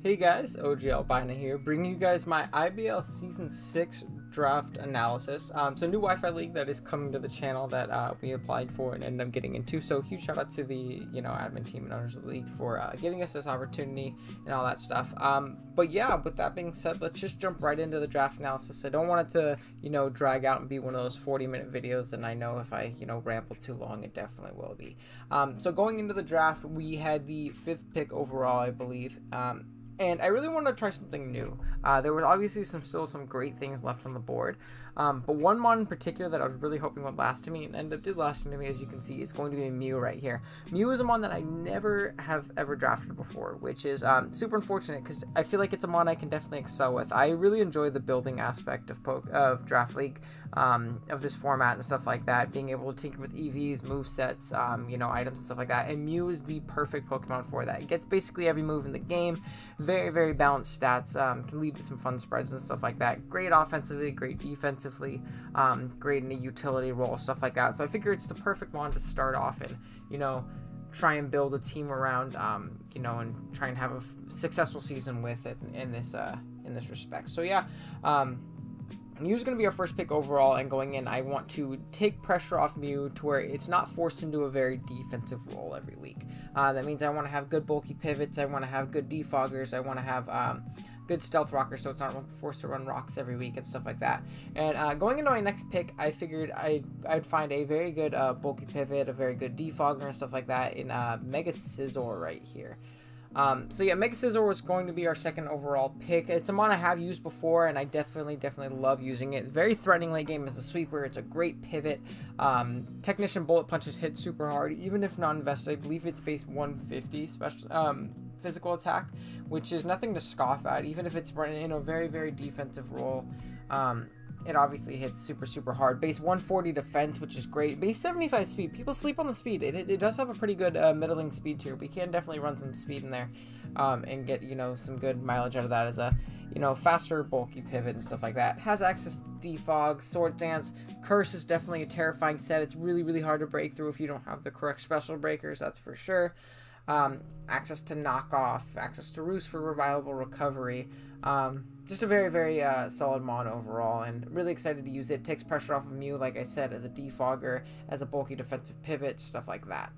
Hey guys, OG Albina here, bringing you guys my IBL Season 6 draft analysis. So new Wi-Fi league that is coming to the channel that we applied for and ended up getting into. So huge shout out to the admin team and owners of the league for giving us this opportunity and all that stuff. But yeah, with that being said, let's just jump right into the draft analysis. I don't want it to drag out and be one of those 40-minute videos, and I know if I ramble too long, it definitely will be. So going into the draft, we had the 5th pick overall, I believe. And I really wanted to try something new. There was obviously still some great things left on the board. But one mon in particular that I was really hoping would last to me, and ended up did last to me, as you can see, is going to be Mew right here. Mew is a mon that I never have ever drafted before, which is super unfortunate because I feel like it's a mon I can definitely excel with. I really enjoy the building aspect of Draft League, of this format and stuff like that, being able to tinker with EVs, movesets, items and stuff like that. And Mew is the perfect Pokemon for that. It gets basically every move in the game. Very, very balanced stats, can lead to some fun spreads and stuff like that. Great offensively, great defensively, great in a utility role, stuff like that. So I figure it's the perfect one to start off and, try and build a team around, and try and have a successful season with it in this respect. So yeah, Mew's going to be our first pick overall, and going in, I want to take pressure off Mew to where it's not forced into a very defensive role every week. That means I want to have good bulky pivots, I want to have good defoggers, I want to have good stealth rockers, so it's not forced to run rocks every week and stuff like that. And going into my next pick, I figured I'd find a very good bulky pivot, a very good defogger and stuff like that in Mega Scizor right here. So yeah, Mega Scizor was going to be our second overall pick. It's a mon I have used before, and I definitely love using it. It's very threatening late game as a sweeper. It's a great pivot. Technician bullet punches hit super hard, even if not invested. I believe it's base 150 special physical attack, which is nothing to scoff at, even if it's running in a very, very defensive role. It obviously hits super hard. Base 140 defense, which is great. Base 75 speed. People sleep on the speed. It does have a pretty good middling speed tier. We can definitely run some speed in there and get some good mileage out of that as a faster bulky pivot and stuff like that. Has access to defog, sword dance. Curse is definitely a terrifying set. It's really hard to break through if you don't have the correct special breakers, that's for sure. Access to knockoff, access to roost for reliable recovery. Just a very solid mon overall, and really excited to use it. Takes pressure off of Mew, like I said, as a defogger, as a bulky defensive pivot, stuff like that.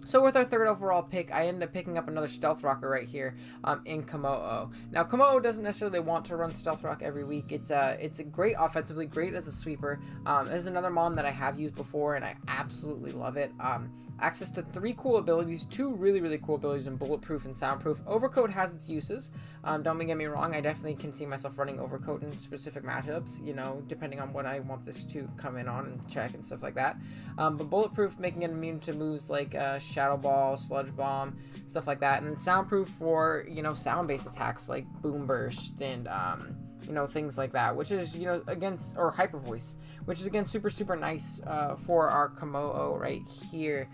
So with our third overall pick, I ended up picking up another Stealth Rocker right here in Kommo-o. Now, Kommo-o doesn't necessarily want to run Stealth Rock every week. It's a great offensively, great as a sweeper. This is another mon that I have used before, and I absolutely love it. Access to 3 cool abilities, 2 really cool abilities in Bulletproof and Soundproof. Overcoat has its uses. Don't get me wrong, I definitely can see myself running Overcoat in specific matchups, depending on what I want this to come in on and check and stuff like that. But Bulletproof, making it immune to moves like Shadow Ball, Sludge Bomb, stuff like that. And then Soundproof for, sound-based attacks like Boom Burst and, things like that, which is, against, or Hyper Voice, which is, again, super nice for our Kommo-o right here.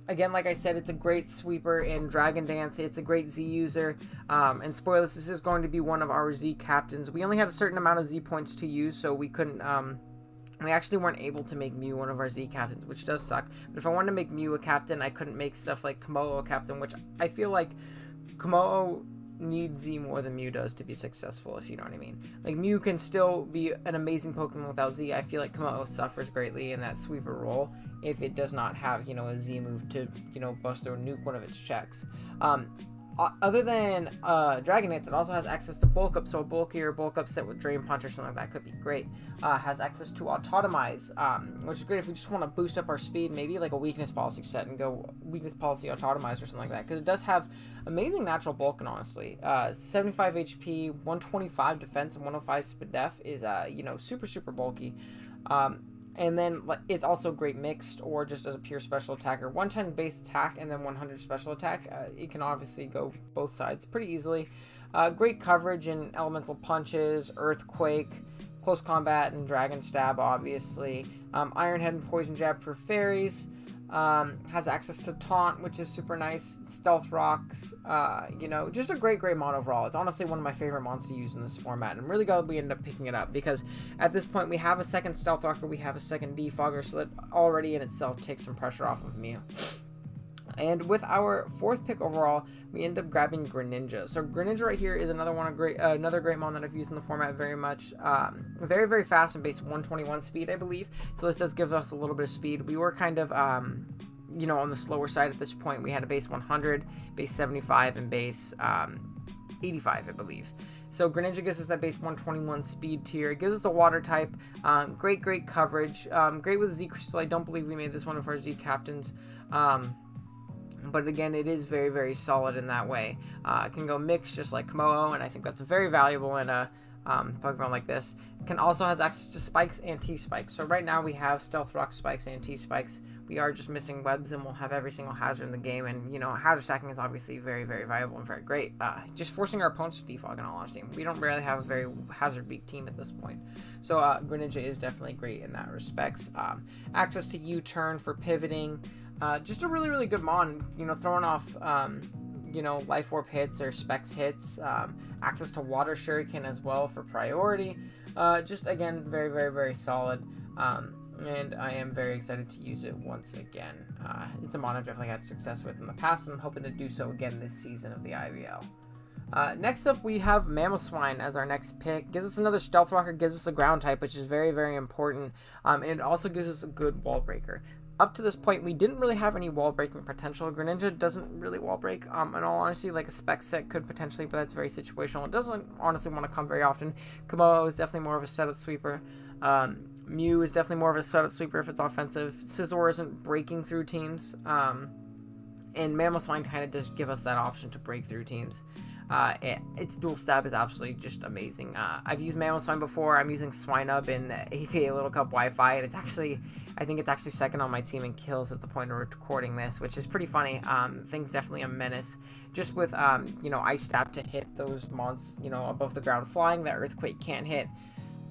Again, like I said, it's a great sweeper in Dragon Dance. It's a great Z user. And spoilers, this is going to be one of our Z captains. We only had a certain amount of Z points to use, so we couldn't, we actually weren't able to make Mew one of our Z captains, which does suck. But if I wanted to make Mew a captain, I couldn't make stuff like Kommo-o a captain, which I feel like Kommo-o needs Z more than Mew does to be successful, if you know what I mean. Like, Mew can still be an amazing Pokemon without Z. I feel like Kommo-o suffers greatly in that sweeper role if it does not have, a Z move to, bust or nuke one of its checks. Other than Dragon Dance, it also has access to Bulk Up, so a bulkier Bulk Up set with Drain Punch or something like that could be great. Has access to Autotomize, which is great if we just want to boost up our speed, maybe like a Weakness Policy set and go Weakness Policy Autotomize or something like that, because it does have amazing natural bulk, and honestly, 75 HP, 125 defense, and 105 speed def is, super bulky. And then it's also great mixed or just as a pure special attacker. 110 base attack and then 100 special attack. It can obviously go both sides pretty easily. Great coverage in elemental punches, earthquake, close combat, and dragon stab, obviously. Iron Head and poison jab for fairies. Has access to taunt, which is super nice. Stealth rocks, just a great mon overall. It's honestly one of my favorite mons to use in this format, and I'm really glad we ended up picking it up, because at this point we have a second stealth rocker, we have a second defogger, so that already in itself takes some pressure off of me. And with our 4th pick overall, we end up grabbing Greninja. So Greninja right here is another great mon that I've used in the format very much. Very, very fast and base 121 speed, I believe. So this does give us a little bit of speed. We were kind of, you know, on the slower side at this point. We had a base 100, base 75, and base 85, I believe. So Greninja gives us that base 121 speed tier. It gives us a water type. Great coverage. Great with Z Crystal. I don't believe we made this one of our Z captains. But again, it is very, very solid in that way. It can go mix just like Komodo, and I think that's very valuable in a Pokemon like this. It can also has access to spikes and T-spikes. So right now we have Stealth Rock spikes and T-spikes. We are just missing webs, and we'll have every single hazard in the game. And, you know, hazard stacking is obviously very, very valuable and very great. Just forcing our opponents to defog, in all honesty. We don't really have a very hazard-weak team at this point. So Greninja is definitely great in that respects. Access to U-turn for pivoting. Just a really, really good mon, you know, throwing off, you know, Life Orb hits or Specs hits, access to Water Shuriken as well for priority. Just, again, very, very, very solid, and I am very excited to use it once again. It's a mon I've definitely had success with in the past, and I'm hoping to do so again this season of the IBL. Next up, we have Mamoswine as our next pick. Gives us another Stealth Rocker, gives us a ground type, which is very, very important, and it also gives us a good wall breaker. Up to this point, we didn't really have any wall breaking potential. Greninja doesn't really wall break. In all honesty, like a spec set could potentially, but that's very situational. It doesn't honestly want to come very often. Komodo is definitely more of a setup sweeper. Mew is definitely more of a setup sweeper if it's offensive. Scizor isn't breaking through teams. And Mamoswine kind of does give us that option to break through teams. Its dual stab is absolutely just amazing. I've used Mamoswine before. I'm using Swinub in AKA Little Cup Wi-Fi, and I think it's actually second on my team in kills at the point of recording this, which is pretty funny. Thing's definitely a menace. Just with, you know, Ice Stab to hit those mons, you know, above the ground flying that Earthquake can't hit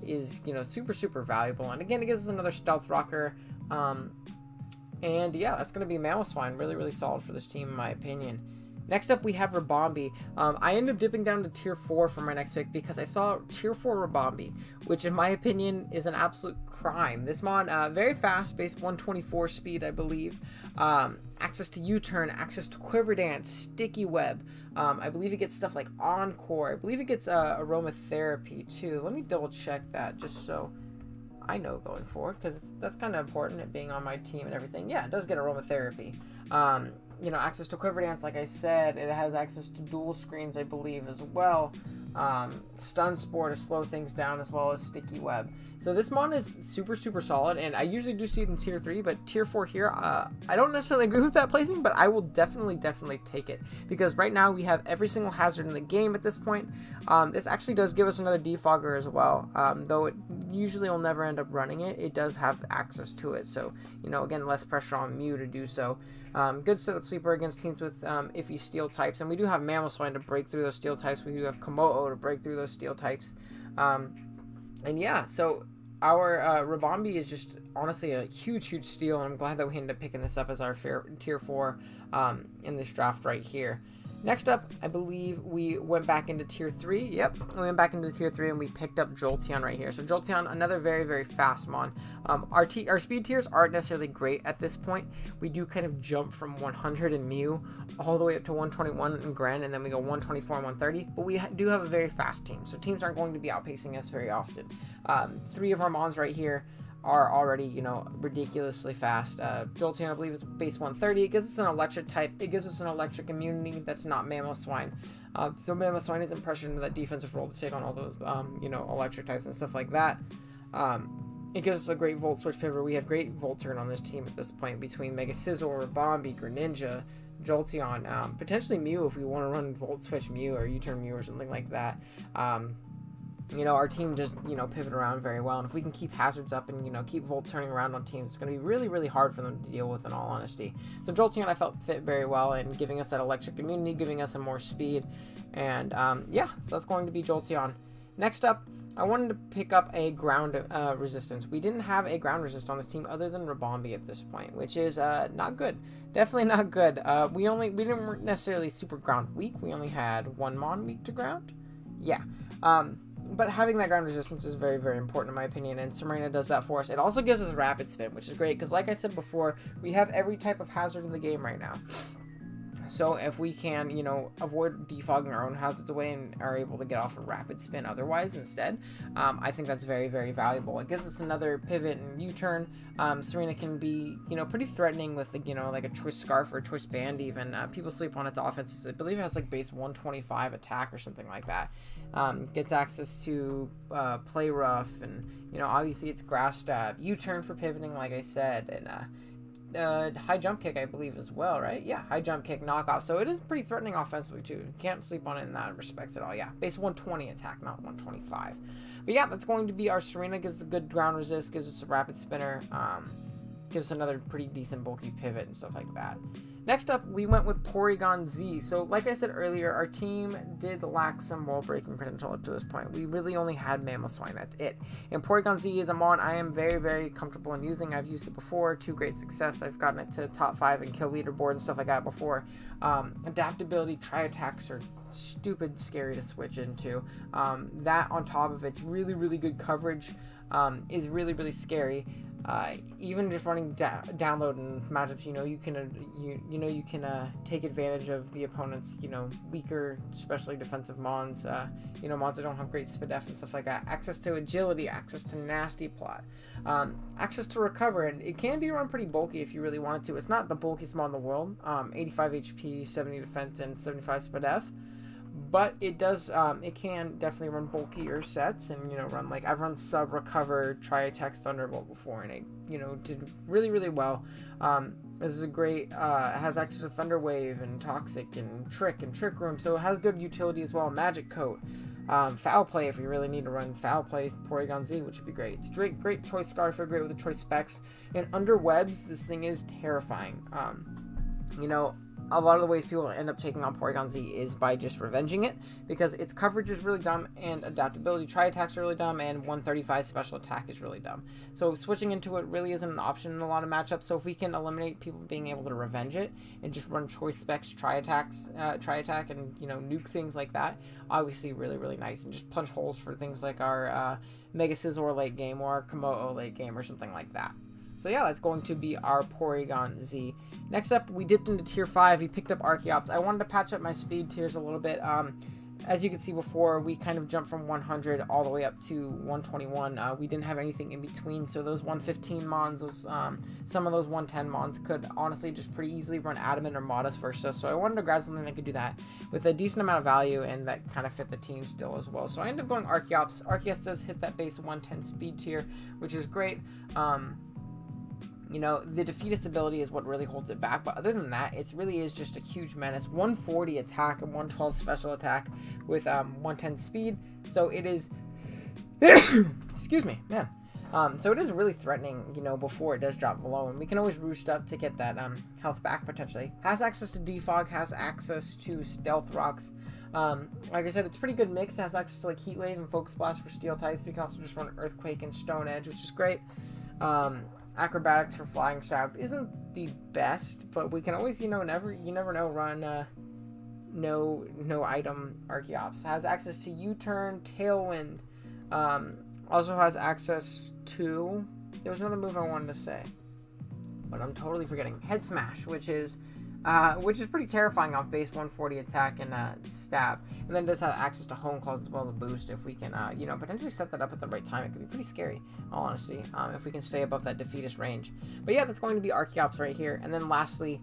is, you know, super, super valuable. And again, it gives us another Stealth Rocker. And yeah, that's going to be Mamoswine. Really, really solid for this team, in my opinion. Next up, we have Ribombee. I ended up dipping down to tier 4 for my next pick because I saw tier 4 Ribombee, which in my opinion is an absolute crime. This mon, very fast, base 124 speed, I believe. Access to U-turn, access to Quiver Dance, Sticky Web. I believe it gets stuff like Encore. I believe it gets Aromatherapy too. Let me double check that just so I know going forward, because that's kind of important, it being on my team and everything. Yeah, it does get Aromatherapy. You know, access to Quiver Dance, like I said. It has access to dual screens, I believe, as well. Stun Spore to slow things down, as well as Sticky Web. So this mon is super, super solid, and I usually do see it in tier 3, but tier 4 here, I don't necessarily agree with that placing, but I will definitely take it, because right now we have every single hazard in the game at this point. This actually does give us another defogger as well, though it usually will never end up running it. It does have access to it, so, you know, again, less pressure on Mew to do so. Good setup sweeper against teams with iffy steel types, and we do have Mamoswine to break through those steel types. We do have Komodo to break through those steel types. And yeah, so our Ribombee is just honestly a huge, huge steal, and I'm glad that we ended up picking this up as our tier 4 in this draft right here. Next up, I believe we went back into tier 3. Yep, we went back into tier 3 and we picked up Jolteon right here. So Jolteon, another very, very fast mon. Our speed tiers aren't necessarily great at this point. We do kind of jump from 100 in Mew all the way up to 121 in Gren, and then we go 124 and 130. But we do have a very fast team, so teams aren't going to be outpacing us very often. 3 of our mons right here are already, you know, ridiculously fast. Jolteon, I believe, is base 130. It gives us an electric type. It gives us an electric immunity that's not Mamoswine. So Mamoswine isn't pressured into that defensive role to take on all those, you know, electric types and stuff like that. It gives us a great Volt Switch pivot. We have great Volt Turn on this team at this point between Mega Scizor, Ribombee, Greninja, Jolteon, potentially Mew if we want to run Volt Switch Mew or U-turn Mew or something like that. You know, our team just, you know, pivot around very well, and if we can keep hazards up and, you know, keep Volt turning around on teams, it's going to be really, really hard for them to deal with, in all honesty. So Jolteon, I felt, fit very well in giving us that electric immunity, giving us some more speed, and yeah, so that's going to be Jolteon. Next up, I wanted to pick up a ground resistance. We didn't have a ground resist on this team other than Ribombee at this point, which is not good. Definitely not good. We didn't necessarily super ground weak. We only had one mon weak to ground. Yeah. But having that ground resistance is very, very important in my opinion, and Serena does that for us. It also gives us rapid spin, which is great, because like I said before, we have every type of hazard in the game right now. So if we can, you know, avoid defogging our own hazards away and are able to get off a rapid spin otherwise instead, I think that's very, very valuable. It gives us another pivot and U-turn. Serena can be, you know, pretty threatening with, you know, like a twist scarf or a twist band even. People sleep on its offenses. I believe it has like base 125 attack or something like that. Gets access to play rough, and, you know, obviously it's grass stab. U-turn for pivoting, like I said, and high jump kick, I believe, as well, right? Yeah, high jump kick, knockoff. So it is pretty threatening offensively too. You can't sleep on it in that respects at all. Yeah, base 120 attack, not 125. But yeah, that's going to be our Serena. Gives us a good ground resist, gives us a rapid spinner, gives us another pretty decent bulky pivot and stuff like that. Next up, we went with Porygon Z. So like I said earlier, our team did lack some wall breaking potential up to this point. We really only had Mamoswine, that's it. And Porygon Z is a mon I am very, very comfortable in using. I've used it before to great success. I've gotten it to top 5 and kill leaderboard and stuff like that before. Adaptability, tri-attacks are stupid scary to switch into. That on top of its really, really good coverage is really, really scary. Even just running download and matchups, you know, you can take advantage of the opponent's, you know, weaker, especially defensive mons, you know, mons that don't have great SPDF and stuff like that. Access to agility, access to nasty plot, access to recover, and it can be run pretty bulky if you really wanted to. It's not the bulkiest mon in the world, 85 HP, 70 defense, and 75 SPDF. But it does, it can definitely run bulkier sets, and, you know, run, like, I've run sub, recover, tri-attack, thunderbolt before, and it, you know, did really, really well. This is a great, it has access to thunder wave and toxic and trick room, so it has good utility as well. Magic coat, foul play if you really need to run foul play, Porygon Z, which would be great. It's great choice scarf, great with the choice specs, and under webs, this thing is terrifying. You know, a lot of the ways people end up taking on Porygon Z is by just revenging it, because its coverage is really dumb, and adaptability, tri-attacks are really dumb, and 135 special attack is really dumb. So switching into it really isn't an option in a lot of matchups. So if we can eliminate people being able to revenge it and just run choice specs, tri-attack, and, you know, nuke things like that, obviously really, really nice, and just punch holes for things like our Mega Scizor late game or our Komodo late game or something like that. So yeah, that's going to be our Porygon Z. Next up, we dipped into tier 5. We picked up Archeops. I wanted to patch up my speed tiers a little bit. As you can see before, we kind of jumped from 100 all the way up to 121. We didn't have anything in between, so those 115 mons, those some of those 110 mons could honestly just pretty easily run Adamant or Modest versus. So I wanted to grab something that could do that with a decent amount of value and that kind of fit the team still as well. So I ended up going Archeops. Arceus does hit that base 110 speed tier, which is great. You know, the defeatist ability is what really holds it back, but other than that, it really is just a huge menace. 140 attack and 112 special attack with 110 speed, so it is excuse me, man. So it is really threatening, you know, before it does drop below, and we can always roost up to get that health back potentially. Has access to defog, has access to stealth rocks. Like I said, it's a pretty good mix. It has access to like Heat Wave and Focus Blast for steel types. We can also just run Earthquake and Stone Edge, which is great. Acrobatics for Flying Stab isn't the best, but we can always, you know, you never know, run no item Archeops. Has access to U-turn, Tailwind, also has access to, there was another move I wanted to say, but I'm totally forgetting. Head Smash, which is pretty terrifying off base 140 attack and stab, and then does have access to Home Claws as well to boost if we can, you know, potentially set that up at the right time. It could be pretty scary, in all honesty, if we can stay above that defeatist range. But yeah, that's going to be Archeops right here. And then lastly,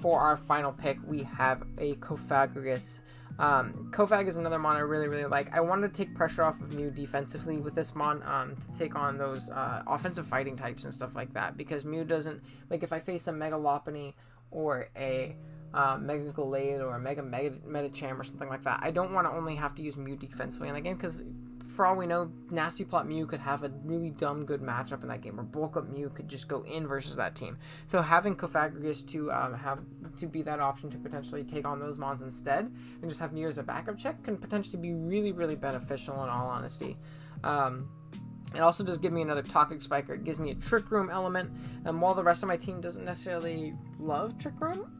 for our final pick, we have a Cofagrigus. Kofag is another mon I really, really like. I wanted to take pressure off of Mew defensively with this mon, to take on those offensive fighting types and stuff like that, because Mew doesn't, like, if I face a Mega Lopunny or a Mega Gallade or a Mega Medicham or something like that, I don't want to only have to use Mew defensively in that game, because for all we know, Nasty Plot Mew could have a really dumb good matchup in that game, or Bulk Up Mew could just go in versus that team. So having Cofagrigus to be that option to potentially take on those mons instead, and just have Mew as a backup check, can potentially be really, really beneficial in all honesty. It also does give me another Toxic Spiker. It gives me a Trick Room element. And while the rest of my team doesn't necessarily love Trick Room,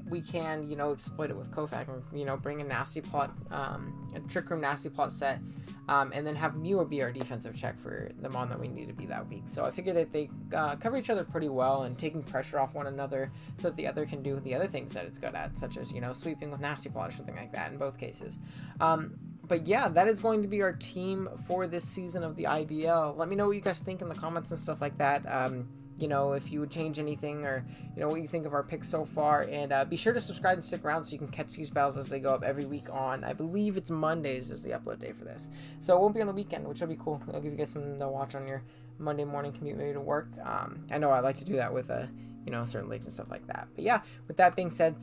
we can, exploit it with Kofak and, bring a Nasty Plot, a Trick Room Nasty Plot set, and then have Mew be our defensive check for the Mon that we need to be that week. So I figure that they cover each other pretty well and taking pressure off one another so that the other can do the other things that it's good at, such as, sweeping with Nasty Plot or something like that in both cases. But yeah, that is going to be our team for this season of the IBL. Let me know what you guys think in the comments and stuff like that. If you would change anything or, what you think of our picks so far. And be sure to subscribe and stick around so you can catch these battles as they go up every week on, I believe it's Mondays is the upload day for this. So it won't be on the weekend, which will be cool. I'll give you guys something to watch on your Monday morning commute maybe to work. I know I like to do that with, certain leagues and stuff like that. But yeah, with that being said,